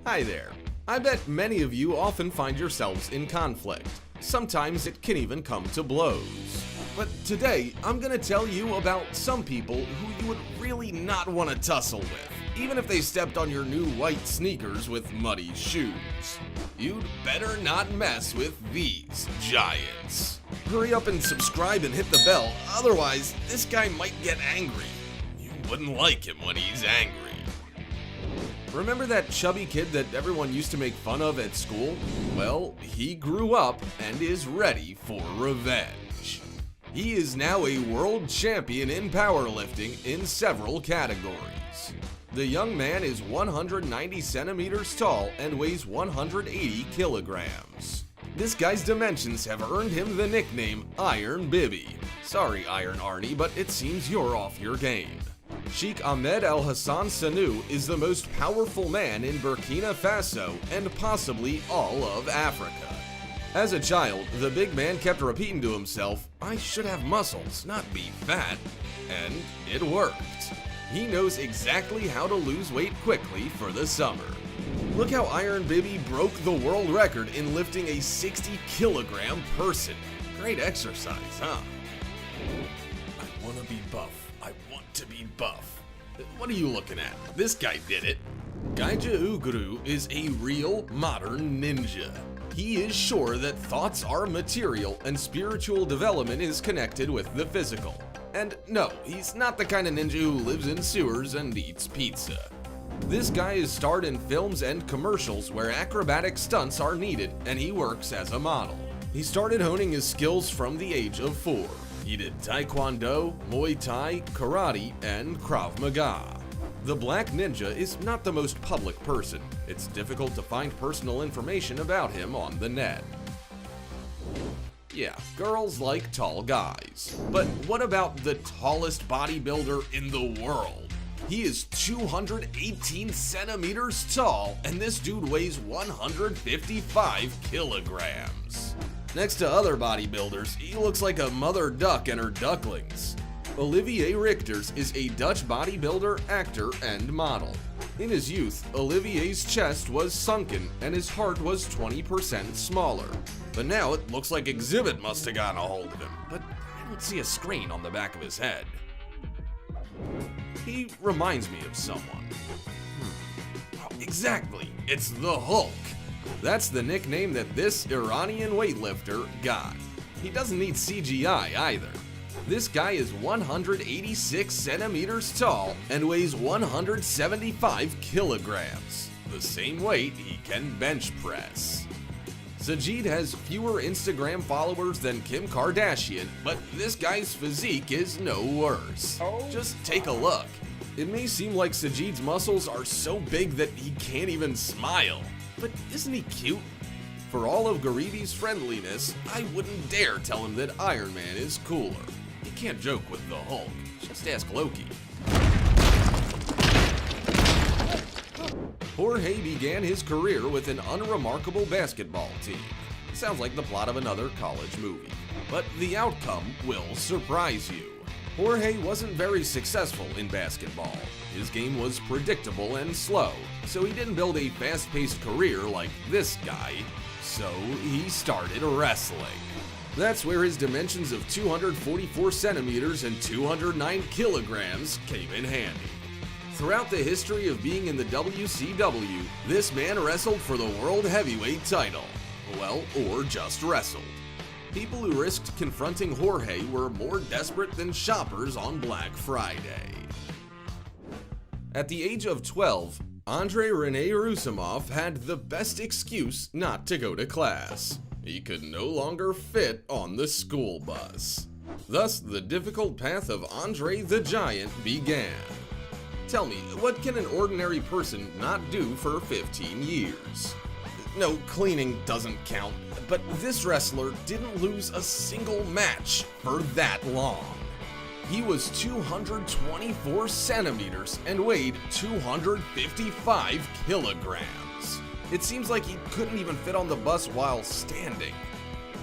Hi there. I bet many of you often find yourselves in conflict. Sometimes it can even come to blows. But today, I'm gonna tell you about some people who you would really not want to tussle with, even if they stepped on your new white sneakers with muddy shoes. You'd better not mess with these giants. Hurry up and subscribe and hit the bell, otherwise this guy might get angry. You wouldn't like him when he's angry. Remember that chubby kid that everyone used to make fun of at school? Well, he grew up and is ready for revenge. He is now a world champion in powerlifting in several categories. The young man is 190 centimeters tall and weighs 180 kilograms. This guy's dimensions have earned him the nickname Iron Bibi. Sorry, Iron Arnie, but it seems you're off your game. Sheikh Ahmed Al Hassan Sanu is the most powerful man in Burkina Faso and possibly all of Africa. As a child, the big man kept repeating to himself, "I should have muscles, not be fat," and it worked. He knows exactly how to lose weight quickly for the summer. Look how Iron Bibi broke the world record in lifting a 60-kilogram person. Great exercise, huh? I want to be buff. I want to be buff. What are you looking at? This guy did it. Gaija Uguru is a real modern ninja. He is sure that thoughts are material and spiritual development is connected with the physical. And no, he's not the kind of ninja who lives in sewers and eats pizza. This guy is starred in films and commercials where acrobatic stunts are needed, and he works as a model. He started honing his skills from the age of 4. He did Taekwondo, Muay Thai, Karate, and Krav Maga. The Black Ninja is not the most public person. It's difficult to find personal information about him on the net. Yeah, girls like tall guys. But what about the tallest bodybuilder in the world? He is 218 centimeters tall, and this dude weighs 155 kilograms. Next to other bodybuilders, he looks like a mother duck and her ducklings. Olivier Richters is a Dutch bodybuilder, actor, and model. In his youth, Olivier's chest was sunken and his heart was 20% smaller. But now it looks like Exhibit must have gotten a hold of him, but I don't see a screen on the back of his head. He reminds me of someone. Oh, exactly, it's the Hulk. That's the nickname that this Iranian weightlifter got. He doesn't need CGI either. This guy is 186 centimeters tall and weighs 175 kilograms, the same weight he can bench press. Sajid has fewer Instagram followers than Kim Kardashian, but this guy's physique is no worse. Just take a look. It may seem like Sajid's muscles are so big that he can't even smile, but isn't he cute? For all of Garibi's friendliness, I wouldn't dare tell him that Iron Man is cooler. You can't joke with the Hulk. Just ask Loki. Jorge began his career with an unremarkable basketball team. Sounds like the plot of another college movie. But the outcome will surprise you. Jorge wasn't very successful in basketball. His game was predictable and slow, so he didn't build a fast-paced career like this guy. So he started wrestling. That's where his dimensions of 244 centimeters and 209 kilograms came in handy. Throughout the history of being in the WCW, this man wrestled for the World Heavyweight title. Well, or just wrestled. People who risked confronting Jorge were more desperate than shoppers on Black Friday. At the age of 12, Andrei Rene Rousimov had the best excuse not to go to class. He could no longer fit on the school bus. Thus, the difficult path of Andre the Giant began. Tell me, what can an ordinary person not do for 15 years? No, cleaning doesn't count, but this wrestler didn't lose a single match for that long. He was 224 centimeters and weighed 255 kilograms. It seems like he couldn't even fit on the bus while standing.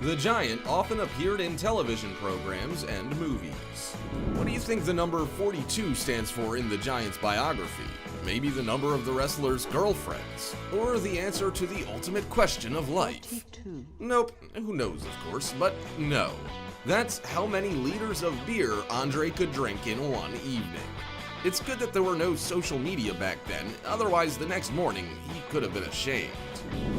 The Giant often appeared in television programs and movies. What do you think the number 42 stands for in the Giant's biography? maybe the number of the wrestler's girlfriends, or the answer to the ultimate question of life. 42. Nope, who knows of course, but no. That's how many liters of beer Andre could drink in one evening. It's good that there were no social media back then, otherwise the next morning he could have been ashamed.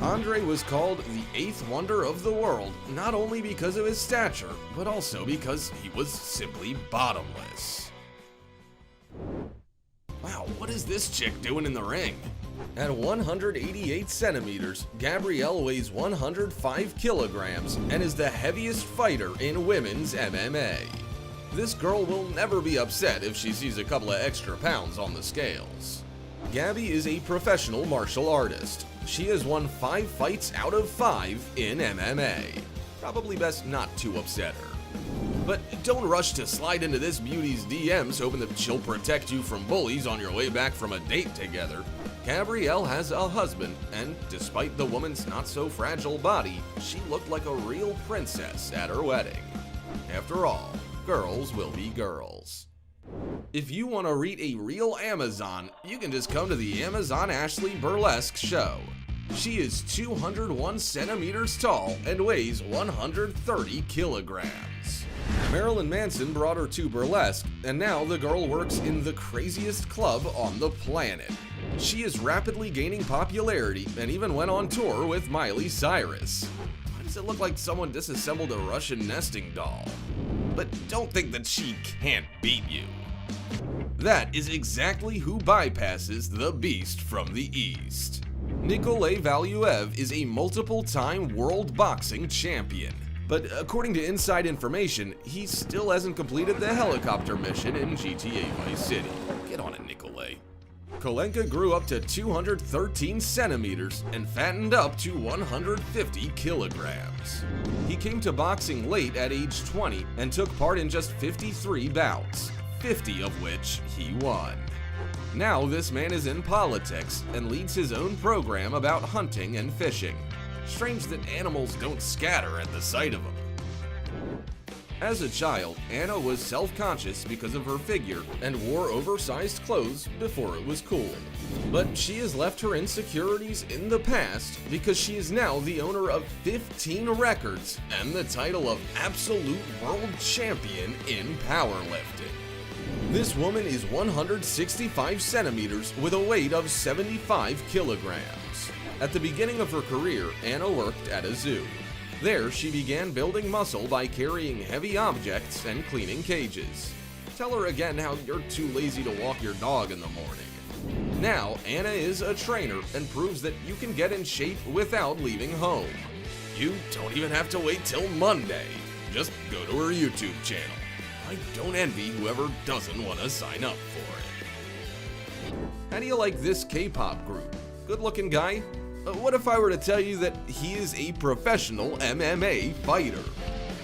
Andre was called the eighth wonder of the world, not only because of his stature, but also because he was simply bottomless. Wow, what is this chick doing in the ring? At 188 centimeters, Gabrielle weighs 105 kilograms and is the heaviest fighter in women's MMA. This girl will never be upset if she sees a couple of extra pounds on the scales. Gabby is a professional martial artist. She has won 5 fights out of 5 in MMA. Probably best not to upset her. But don't rush to slide into this beauty's DMs hoping that she'll protect you from bullies on your way back from a date together. Gabrielle has a husband, and despite the woman's not-so-fragile body, she looked like a real princess at her wedding. After all, girls will be girls. If you want to read a real Amazon, you can just come to the Amazon Ashley Burlesque show. She is 201 centimeters tall and weighs 130 kilograms. Marilyn Manson brought her to burlesque, and now the girl works in the craziest club on the planet. She is rapidly gaining popularity and even went on tour with Miley Cyrus. Why does it look like someone disassembled a Russian nesting doll? But don't think that she can't beat you. That is exactly who bypasses the beast from the East. Nikolay Valuev is a multiple-time world boxing champion. But according to inside information, he still hasn't completed the helicopter mission in GTA Vice City. Get on it, Nikolay. Kolenka grew up to 213 centimeters and fattened up to 150 kilograms. He came to boxing late at age 20 and took part in just 53 bouts, 50 of which he won. Now this man is in politics and leads his own program about hunting and fishing. Strange that animals don't scatter at the sight of him. As a child, Anna was self-conscious because of her figure and wore oversized clothes before it was cool. But she has left her insecurities in the past because she is now the owner of 15 records and the title of Absolute World Champion in Powerlifting. This woman is 165 centimeters with a weight of 75 kilograms. At the beginning of her career, Anna worked at a zoo. There, she began building muscle by carrying heavy objects and cleaning cages. Tell her again how you're too lazy to walk your dog in the morning. Now, Anna is a trainer and proves that you can get in shape without leaving home. You don't even have to wait till Monday. Just go to her YouTube channel. I don't envy whoever doesn't want to sign up for it. How do you like this K-pop group? Good looking guy? What if I were to tell you that he is a professional MMA fighter?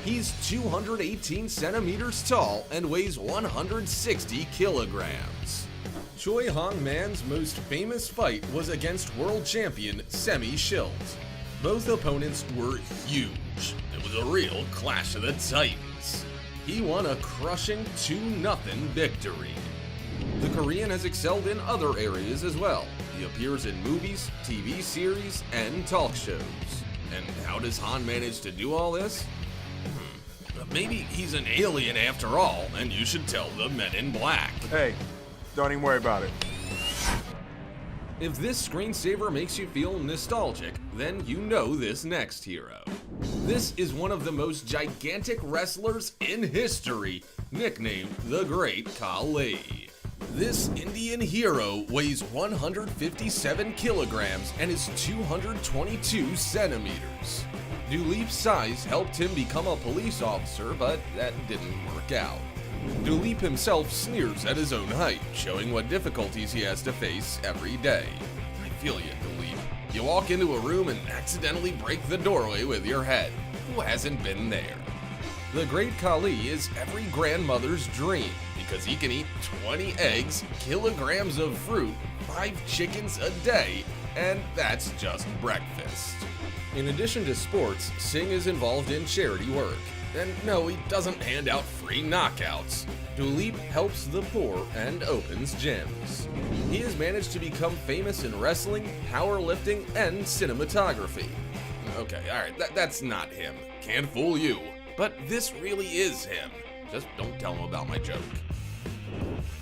He's 218 centimeters tall and weighs 160 kilograms. Choi Hong-man's most famous fight was against world champion Semi Shields. Both opponents were huge. It was a real clash of the titans. He won a crushing 2-0 victory. The Korean has excelled in other areas as well. He appears in movies, TV series, and talk shows. And how does Han manage to do all this? Maybe he's an alien after all, and you should tell the Men in Black. Hey, don't even worry about it. If this screensaver makes you feel nostalgic, then you know this next hero. This is one of the most gigantic wrestlers in history, nicknamed the Great Khali. This Indian hero weighs 157 kilograms and is 222 centimeters. Duleep's size helped him become a police officer, but that didn't work out. Duleep himself sneers at his own height, showing what difficulties he has to face every day. I feel you, Duleep. You walk into a room and accidentally break the doorway with your head. Who hasn't been there? The Great Khali is every grandmother's dream because he can eat 20 eggs, kilograms of fruit, 5 chickens a day, and that's just breakfast. In addition to sports, Singh is involved in charity work. And no, he doesn't hand out free knockouts. Duleep helps the poor and opens gyms. He has managed to become famous in wrestling, powerlifting, and cinematography. Okay, alright, that's not him. Can't fool you. But this really is him. Just don't tell him about my joke.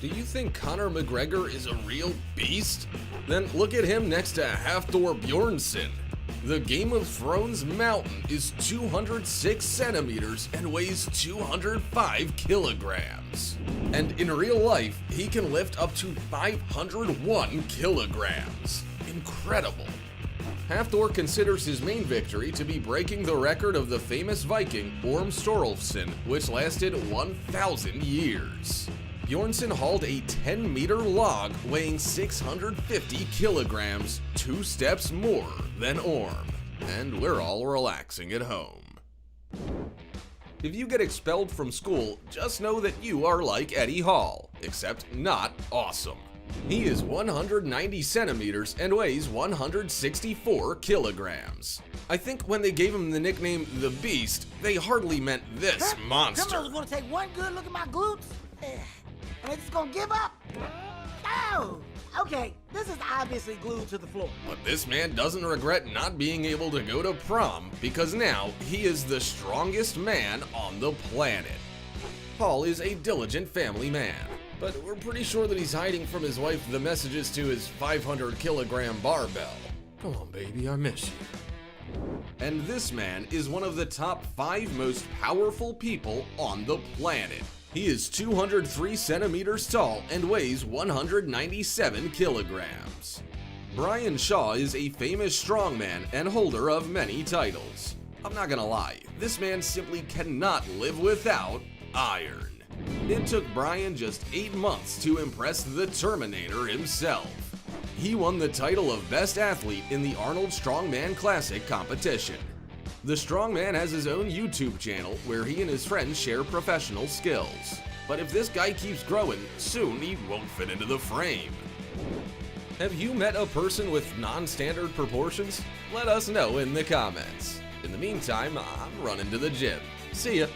Do you think Conor McGregor is a real beast? Then look at him next to Hafthor Bjornsson. The Game of Thrones mountain is 206 centimeters and weighs 205 kilograms. And in real life, he can lift up to 501 kilograms. Incredible. Hafthor considers his main victory to be breaking the record of the famous Viking Orm Sturlufsson, which lasted 1,000 years. Bjornsson hauled a 10-meter log weighing 650 kilograms, 2 steps more than Orm. And we're all relaxing at home. If you get expelled from school, just know that you are like Eddie Hall, except not awesome. He is 190 centimeters and weighs 164 kilograms. I think when they gave him the nickname The Beast, they hardly meant this monster. Criminals gonna take one good look at my glutes, and they're just gonna give up. Oh, okay, this is obviously glued to the floor. But this man doesn't regret not being able to go to prom because now he is the strongest man on the planet. Paul is a diligent family man, but we're pretty sure that he's hiding from his wife the messages to his 500-kilogram barbell. Come on, baby, I miss you. And this man is one of the top 5 most powerful people on the planet. He is 203 centimeters tall and weighs 197 kilograms. Brian Shaw is a famous strongman and holder of many titles. I'm not gonna lie, this man simply cannot live without iron. It took Brian just 8 months to impress the Terminator himself. He won the title of Best Athlete in the Arnold Strongman Classic competition. The strongman has his own YouTube channel where he and his friends share professional skills. But if this guy keeps growing, soon he won't fit into the frame. Have you met a person with non-standard proportions? Let us know in the comments. In the meantime, I'm running to the gym. See ya.